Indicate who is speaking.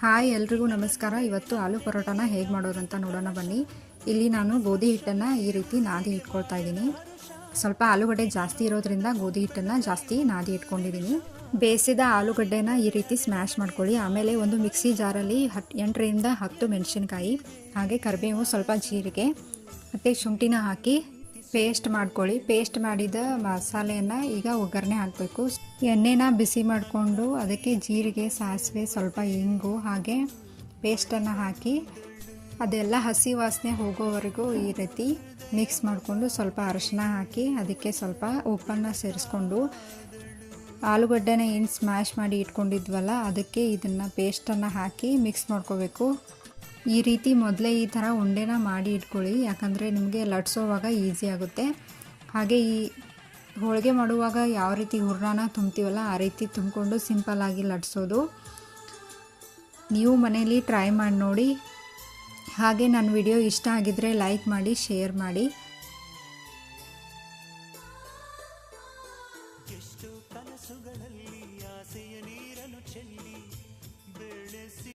Speaker 1: Hi ಎಲ್ರಿಗೂ ನಮಸ್ಕಾರ. ಇವತ್ತು ಆಲೂ ಪರೋಟಾನ ಹೇಗೆ ಮಾಡೋದು ಅಂತ ನೋಡೋಣ ಬನ್ನಿ. ಇಲ್ಲಿ ನಾನು ಗೋಧಿ ಹಿಟ್ಟನ್ನು ಈ ರೀತಿ ನಾದಿ ಇಟ್ಕೊಳ್ತಾ ಇದ್ದೀನಿ. ಸ್ವಲ್ಪ ಆಲೂಗಡ್ಡೆ ಜಾಸ್ತಿ ಇರೋದ್ರಿಂದ ಗೋಧಿ ಹಿಟ್ಟನ್ನು ಜಾಸ್ತಿ ನಾದಿ ಇಟ್ಕೊಂಡಿದ್ದೀನಿ. ಬೇಯಿಸಿದ ಆಲೂಗಡ್ಡೆನ ಈ ರೀತಿ ಸ್ಮ್ಯಾಶ್ ಮಾಡ್ಕೊಳ್ಳಿ. ಆಮೇಲೆ ಒಂದು ಮಿಕ್ಸಿ ಜಾರಲ್ಲಿ 8ರಿಂದ 10 ಮೆಣಸಿನ್ಕಾಯಿ, ಹಾಗೆ ಕರಿಬೇವು, ಸ್ವಲ್ಪ ಜೀರಿಗೆ ಮತ್ತು ಶುಂಠಿನ ಹಾಕಿ ಪೇಸ್ಟ್ ಮಾಡ್ಕೊಳ್ಳಿ. ಪೇಸ್ಟ್ ಮಾಡಿದ ಮಸಾಲೆಯನ್ನು ಈಗ ಒಗ್ಗರಣೆ ಹಾಕಬೇಕು. ಎಣ್ಣೆನ ಬಿಸಿ ಮಾಡಿಕೊಂಡು ಅದಕ್ಕೆ ಜೀರಿಗೆ, ಸಾಸಿವೆ, ಸ್ವಲ್ಪ ಇಂಗು ಹಾಗೆ ಪೇಸ್ಟನ್ನು ಹಾಕಿ ಅದೆಲ್ಲ ಹಸಿ ವಾಸನೆ ಹೋಗೋವರೆಗೂ ಈ ರೀತಿ ಮಿಕ್ಸ್ ಮಾಡಿಕೊಂಡು ಸ್ವಲ್ಪ ಅರಿಶಿನ ಹಾಕಿ ಅದಕ್ಕೆ ಸ್ವಲ್ಪ ಉಪ್ಪನ್ನು ಸೇರಿಸ್ಕೊಂಡು ಆಲೂಗಡ್ಡೆನ ಏನು ಸ್ಮ್ಯಾಶ್ ಮಾಡಿ ಇಟ್ಕೊಂಡಿದ್ವಲ್ಲ ಅದಕ್ಕೆ ಇದನ್ನು ಪೇಸ್ಟನ್ನು ಹಾಕಿ ಮಿಕ್ಸ್ ಮಾಡ್ಕೋಬೇಕು. ಈ ರೀತಿ ಮೊದಲೇ ಈ ಥರ ಉಂಡೆನ ಮಾಡಿ ಇಟ್ಕೊಳ್ಳಿ, ಯಾಕಂದರೆ ನಿಮಗೆ ಲಟ್ಸೋವಾಗ ಈಸಿ ಆಗುತ್ತೆ. ಹಾಗೆ ಈ ಹೋಳಿಗೆ ಮಾಡುವಾಗ ಯಾವ ರೀತಿ ಹೂರ್ಣನ ತುಂಬ್ತೀವಲ್ಲ ಆ ರೀತಿ ತುಂಬಿಕೊಂಡು ಸಿಂಪಲ್ಲಾಗಿ ಲಟ್ಸೋದು. ನೀವು ಮನೇಲಿ ಟ್ರೈ ಮಾಡಿ ನೋಡಿ. ಹಾಗೆ ನನ್ನ ವಿಡಿಯೋ ಇಷ್ಟ ಆಗಿದ್ದರೆ ಲೈಕ್ ಮಾಡಿ, ಶೇರ್ ಮಾಡಿ.